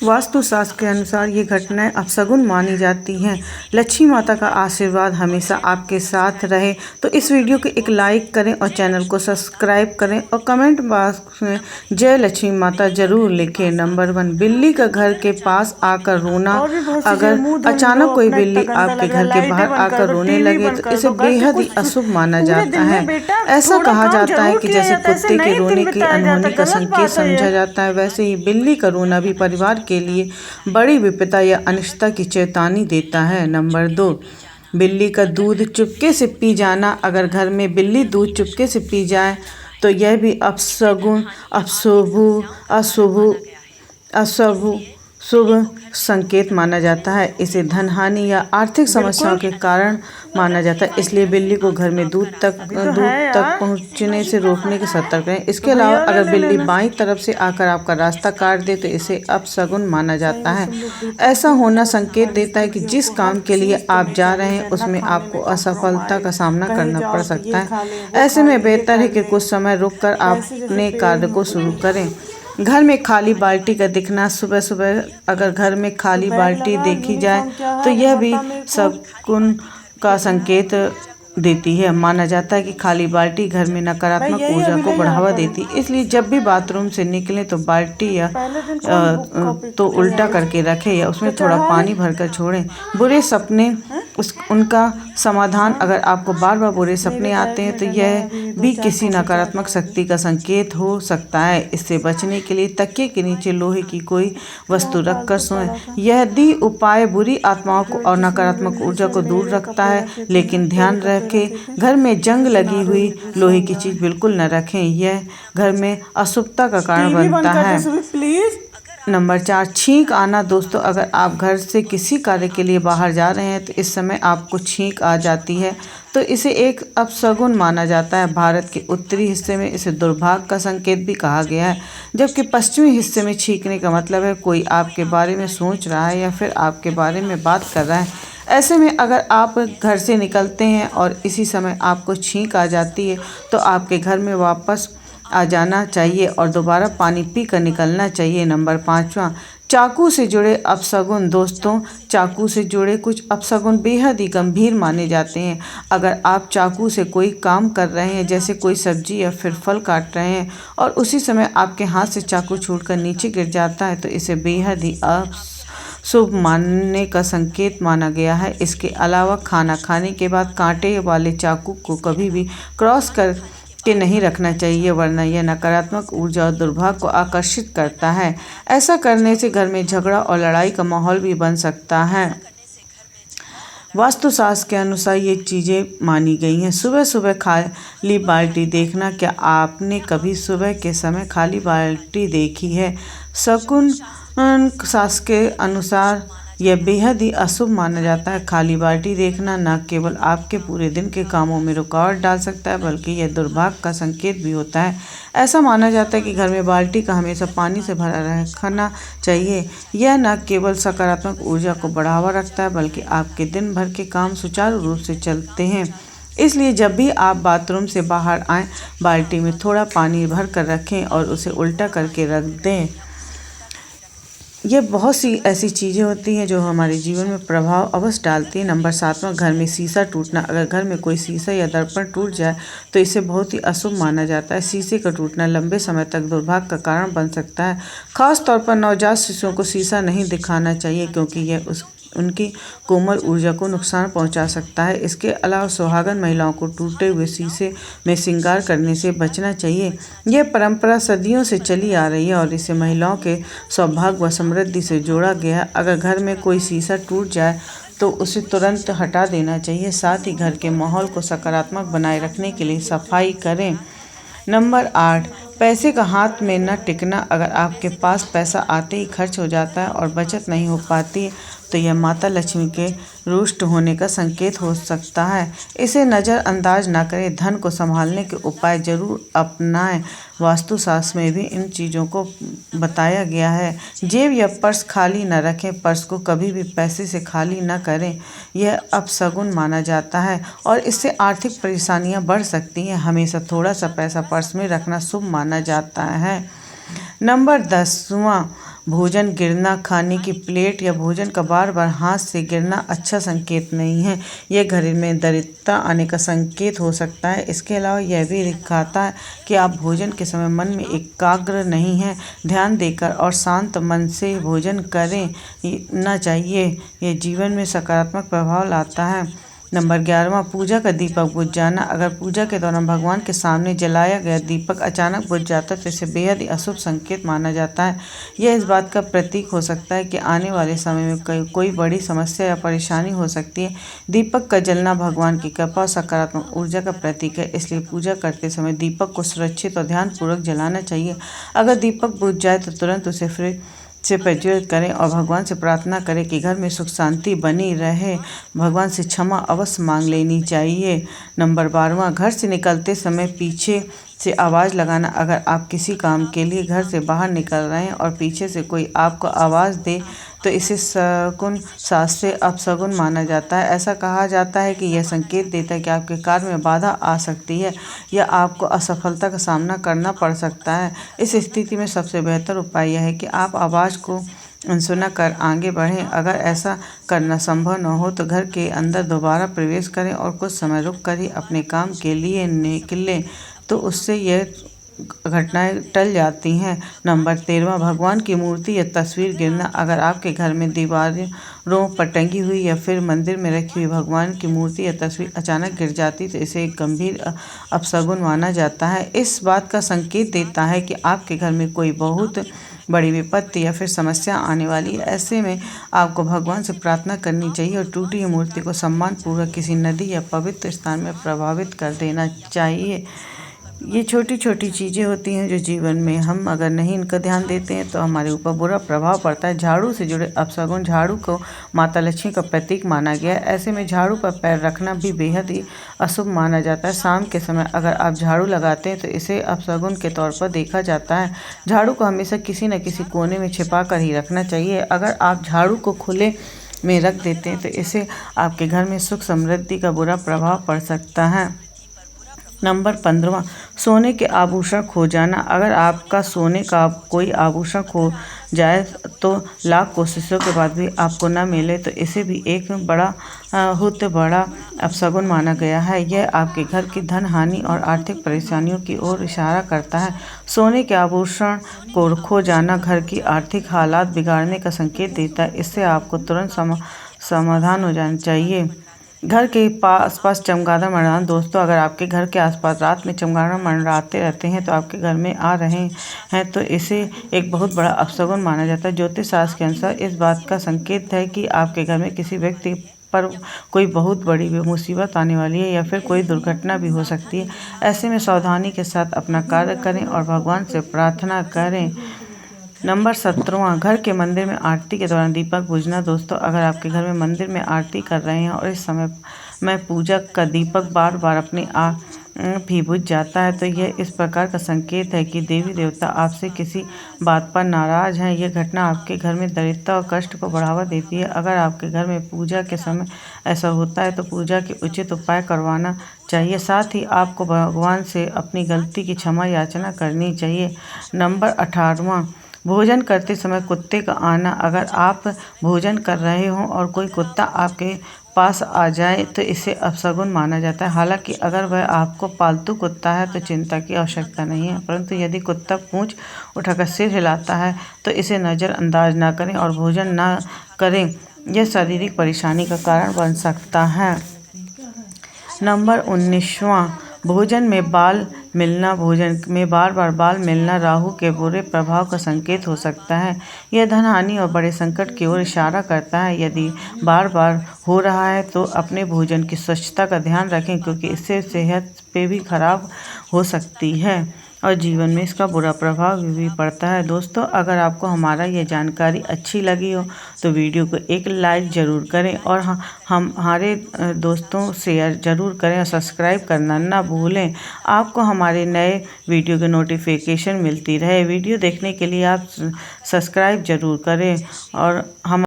वास्तुशास्त्र के अनुसार ये घटनाएं अपशगुन मानी जाती हैं। लक्ष्मी माता का आशीर्वाद हमेशा आपके साथ रहे। तो इस वीडियो को एक लाइक करें और चैनल को सब्सक्राइब करें और कमेंट बॉक्स में जय लक्ष्मी माता जरूर लिखें। नंबर 1, बिल्ली का घर के पास आकर रोना। अगर अचानक कोई बिल्ली आपके घर के बाहर आकर रोने लगे तो इसे बेहद ही अशुभ माना जाता है। ऐसा कहा जाता है कि जैसे कुत्ते के रोने की अनहोनी का संकेत समझा जाता है, वैसे ही बिल्ली का रोना भी परिवार के लिए बड़ी विपदा या अनिष्टता की चेतावनी देता है। नंबर 2, बिल्ली का दूध चुपके से पी जाना। अगर घर में बिल्ली दूध चुपके से पी जाए तो यह भी अपशगुन, शुभ संकेत माना जाता है। इसे धन हानि या आर्थिक समस्याओं के कारण माना जाता है, इसलिए बिल्ली को घर में दूध तक पहुंचने से रोकने की सतर्क रहें। इसके अलावा अगर बिल्ली बाईं तरफ से आकर आपका रास्ता काट दे तो इसे अपशगुन माना जाता है। ऐसा होना संकेत देता है कि जिस काम के लिए आप जा रहे हैं उसमें आपको असफलता का सामना करना पड़ सकता है। ऐसे में बेहतर है कि कुछ समय रुककर अपने कार्य को शुरू करें। घर में खाली बाल्टी का दिखना। सुबह सुबह अगर घर में खाली बाल्टी देखी जाए तो यह भी शगुन का संकेत देती है। माना जाता है कि खाली बाल्टी घर में नकारात्मक ऊर्जा को बढ़ावा देती है, इसलिए जब भी बाथरूम से निकलें तो बाल्टी या तो उल्टा करके रखें या उसमें थोड़ा पानी भरकर छोड़ें। बुरे सपने उनका समाधान। अगर आपको बार बार बुरे सपने आते हैं तो यह भी किसी नकारात्मक शक्ति का संकेत हो सकता है। इससे बचने के लिए तकिए के नीचे लोहे की कोई वस्तु रखकर सोएं। यदि उपाय बुरी आत्माओं को और नकारात्मक ऊर्जा को दूर रखता है, लेकिन ध्यान रखें घर में जंग लगी हुई लोहे की चीज बिल्कुल न रखें, यह घर में अशुभता का कारण बनता है। नंबर 4, छींक आना। दोस्तों, अगर आप घर से किसी कार्य के लिए बाहर जा रहे हैं तो इस समय आपको छींक आ जाती है तो इसे एक अपशगुन माना जाता है। भारत के उत्तरी हिस्से में इसे दुर्भाग्य का संकेत भी कहा गया है, जबकि पश्चिमी हिस्से में छींकने का मतलब है कोई आपके बारे में सोच रहा है या फिर आपके बारे में बात कर रहा है। ऐसे में अगर आप घर से निकलते हैं और इसी समय आपको छींक आ जाती है तो आपके घर में वापस आ जाना चाहिए और दोबारा पानी पीकर निकलना चाहिए। नंबर 5, चाकू से जुड़े अपशगुन। दोस्तों, चाकू से जुड़े कुछ अपशगुन बेहद ही गंभीर माने जाते हैं। अगर आप चाकू से कोई काम कर रहे हैं, जैसे कोई सब्जी या फिर फल काट रहे हैं और उसी समय आपके हाथ से चाकू छूटकर नीचे गिर जाता है तो इसे बेहद ही शुभ मानने का संकेत माना गया है। इसके अलावा खाना खाने के बाद कांटे वाले चाकू को कभी भी क्रॉस कर के नहीं रखना चाहिए, वरना यह नकारात्मक ऊर्जा और दुर्भाग्य को आकर्षित करता है। ऐसा करने से घर में झगड़ा और लड़ाई का माहौल भी बन सकता है। वास्तुशास्त्र के अनुसार ये चीज़ें मानी गई हैं। सुबह सुबह खाली बाल्टी देखना। क्या आपने कभी सुबह के समय खाली बाल्टी देखी है? शगुन शास्त्र के अनुसार यह बेहद ही अशुभ माना जाता है। खाली बाल्टी देखना न केवल आपके पूरे दिन के कामों में रुकावट डाल सकता है, बल्कि यह दुर्भाग्य का संकेत भी होता है। ऐसा माना जाता है कि घर में बाल्टी का हमेशा पानी से भरा रखना चाहिए। यह न केवल सकारात्मक ऊर्जा को बढ़ावा रखता है, बल्कि आपके दिन भर के काम सुचारू रूप से चलते हैं। इसलिए जब भी आप बाथरूम से बाहर आएँ, बाल्टी में थोड़ा पानी भर कर रखें और उसे उल्टा करके रख दें। ये बहुत सी ऐसी चीज़ें होती हैं जो हमारे जीवन में प्रभाव अवश्य डालती हैं। नंबर 7, घर में शीशा टूटना। अगर घर में कोई शीशा या दर्पण टूट जाए तो इसे बहुत ही अशुभ माना जाता है। शीशे का टूटना लंबे समय तक दुर्भाग्य का कारण बन सकता है। खास तौर पर नवजात शिशुओं को शीशा नहीं दिखाना चाहिए, क्योंकि यह उनकी कोमल ऊर्जा को नुकसान पहुंचा सकता है। इसके अलावा सुहागन महिलाओं को टूटे हुए शीशे में श्रृंगार करने से बचना चाहिए। यह परंपरा सदियों से चली आ रही है और इसे महिलाओं के सौभाग्य व समृद्धि से जोड़ा गया है। अगर घर में कोई शीशा टूट जाए तो उसे तुरंत हटा देना चाहिए। साथ ही घर के माहौल को सकारात्मक बनाए रखने के लिए सफाई करें। नंबर 8, पैसे का हाथ में न टिकना। अगर आपके पास पैसा आते ही खर्च हो जाता है और बचत नहीं हो पाती तो यह माता लक्ष्मी के रुष्ट होने का संकेत हो सकता है। इसे नज़रअंदाज न करें, धन को संभालने के उपाय जरूर अपनाएं। वास्तुशास्त्र में भी इन चीज़ों को बताया गया है। जेब या पर्स खाली न रखें। पर्स को कभी भी पैसे से खाली न करें, यह अपशगुन माना जाता है और इससे आर्थिक परेशानियां बढ़ सकती हैं। हमेशा थोड़ा सा पैसा पर्स में रखना शुभ माना जाता है। नंबर 10, भोजन गिरना, खाने की प्लेट या भोजन का बार बार हाथ से गिरना अच्छा संकेत नहीं है। यह घर में दरिद्रता आने का संकेत हो सकता है। इसके अलावा यह भी दिखाता है कि आप भोजन के समय मन में एकाग्र नहीं हैं। ध्यान देकर और शांत मन से भोजन करना चाहिए। यह जीवन में सकारात्मक प्रभाव लाता है। नंबर 11वां, पूजा का दीपक बुझ जाना। अगर पूजा के दौरान भगवान के सामने जलाया गया दीपक अचानक बुझ जाता है तो इसे बेहद ही अशुभ संकेत माना जाता है। यह इस बात का प्रतीक हो सकता है कि आने वाले समय में कोई बड़ी समस्या या परेशानी हो सकती है। दीपक का जलना भगवान की कृपा और सकारात्मक ऊर्जा का प्रतीक है, इसलिए पूजा करते समय दीपक को सुरक्षित और ध्यानपूर्वक जलाना चाहिए। अगर दीपक बुझ जाए तो तुरंत उसे फिर से प्रज्वलित करें और भगवान से प्रार्थना करें कि घर में सुख शांति बनी रहे। भगवान से क्षमा अवश्य मांग लेनी चाहिए। नंबर 12वां, घर से निकलते समय पीछे से आवाज़ लगाना। अगर आप किसी काम के लिए घर से बाहर निकल रहे हैं और पीछे से कोई आपको आवाज़ दे तो इसे शकुन शास्त्रीय अपशगुन माना जाता है। ऐसा कहा जाता है कि यह संकेत देता है कि आपके कार्य में बाधा आ सकती है या आपको असफलता का सामना करना पड़ सकता है। इस स्थिति में सबसे बेहतर उपाय यह है कि आप आवाज़ को अनसुना कर आगे बढ़ें। अगर ऐसा करना संभव न हो तो घर के अंदर दोबारा प्रवेश करें और कुछ समय रुक कर ही अपने काम के लिए निकलें, तो उससे यह घटनाएं टल जाती हैं। नंबर 13वां, भगवान की मूर्ति या तस्वीर गिरना। अगर आपके घर में दीवारों पर टंगी हुई या फिर मंदिर में रखी हुई भगवान की मूर्ति या तस्वीर अचानक गिर जाती तो इसे एक गंभीर अपशगुन माना जाता है। इस बात का संकेत देता है कि आपके घर में कोई बहुत बड़ी विपत्ति या फिर समस्या आने वाली है। ऐसे में आपको भगवान से प्रार्थना करनी चाहिए और टूटी हुई मूर्ति को सम्मानपूर्वक किसी नदी या पवित्र स्थान में प्रवाहित कर देना चाहिए। ये छोटी छोटी चीज़ें होती हैं जो जीवन में हम अगर नहीं इनका ध्यान देते हैं तो हमारे ऊपर बुरा प्रभाव पड़ता है। झाड़ू से जुड़े अपशगुन। झाड़ू को माता लक्ष्मी का प्रतीक माना गया है। ऐसे में झाड़ू पर पैर रखना भी बेहद ही अशुभ माना जाता है। शाम के समय अगर आप झाड़ू लगाते हैं तो इसे अपशगुन के तौर पर देखा जाता है। झाड़ू को हमेशा किसी न किसी कोने में छिपा कर ही रखना चाहिए। अगर आप झाड़ू को खुले में रख देते हैं तो इससे आपके घर में सुख समृद्धि का बुरा प्रभाव पड़ सकता है। नंबर 15वां, सोने के आभूषण खो जाना। अगर आपका सोने का कोई आभूषण खो जाए तो लाख कोशिशों के बाद भी आपको न मिले तो इसे भी एक बड़ा अपशगुन माना गया है। यह आपके घर की धन हानि और आर्थिक परेशानियों की ओर इशारा करता है। सोने के आभूषण को खो जाना घर की आर्थिक हालात बिगाड़ने का संकेत देता है। इससे आपको तुरंत समाधान हो जाना चाहिए। घर के आसपास चमगादड़ मंडराना। दोस्तों, अगर आपके घर के आसपास रात में चमगादड़ मंडराते रहते हैं तो आपके घर में आ रहे हैं तो इसे एक बहुत बड़ा अपशगुन माना जाता है। ज्योतिष शास्त्र के अनुसार इस बात का संकेत है कि आपके घर में किसी व्यक्ति पर कोई बहुत बड़ी मुसीबत आने वाली है या फिर कोई दुर्घटना भी हो सकती है। ऐसे में सावधानी के साथ अपना कार्य करें और भगवान से प्रार्थना करें। नंबर 17वां, घर के मंदिर में आरती के दौरान दीपक बुझना। दोस्तों, अगर आपके घर में मंदिर में आरती कर रहे हैं और इस समय में पूजा का दीपक बार बार अपने आप भी बुझ जाता है तो यह इस प्रकार का संकेत है कि देवी देवता आपसे किसी बात पर नाराज हैं। यह घटना आपके घर में दरिद्रता और कष्ट को बढ़ावा देती है। अगर आपके घर में पूजा के समय ऐसा होता है तो पूजा के उचित उपाय करवाना चाहिए। साथ ही आपको भगवान से अपनी गलती की क्षमा याचना करनी चाहिए। नंबर 18वां, भोजन करते समय कुत्ते का आना। अगर आप भोजन कर रहे हों और कोई कुत्ता आपके पास आ जाए तो इसे अपशगुन माना जाता है। हालांकि अगर वह आपको पालतू कुत्ता है तो चिंता की आवश्यकता नहीं है, परंतु यदि कुत्ता पूंछ उठाकर सिर हिलाता है तो इसे नज़रअंदाज ना करें और भोजन ना करें। यह शारीरिक परेशानी का कारण बन सकता है। नंबर 19वां, भोजन में बाल मिलना। भोजन में बार बार बाल मिलना राहु के बुरे प्रभाव का संकेत हो सकता है। यह धन हानि और बड़े संकट की ओर इशारा करता है। यदि बार बार हो रहा है तो अपने भोजन की स्वच्छता का ध्यान रखें क्योंकि इससे सेहत पे भी खराब हो सकती है और जीवन में इसका बुरा प्रभाव भी पड़ता है। दोस्तों, अगर आपको हमारा ये जानकारी अच्छी लगी हो तो वीडियो को एक लाइक ज़रूर करें और हमारे दोस्तों शेयर ज़रूर करें और सब्सक्राइब करना ना भूलें। आपको हमारे नए वीडियो की नोटिफिकेशन मिलती रहे। वीडियो देखने के लिए आप सब्सक्राइब ज़रूर करें और हम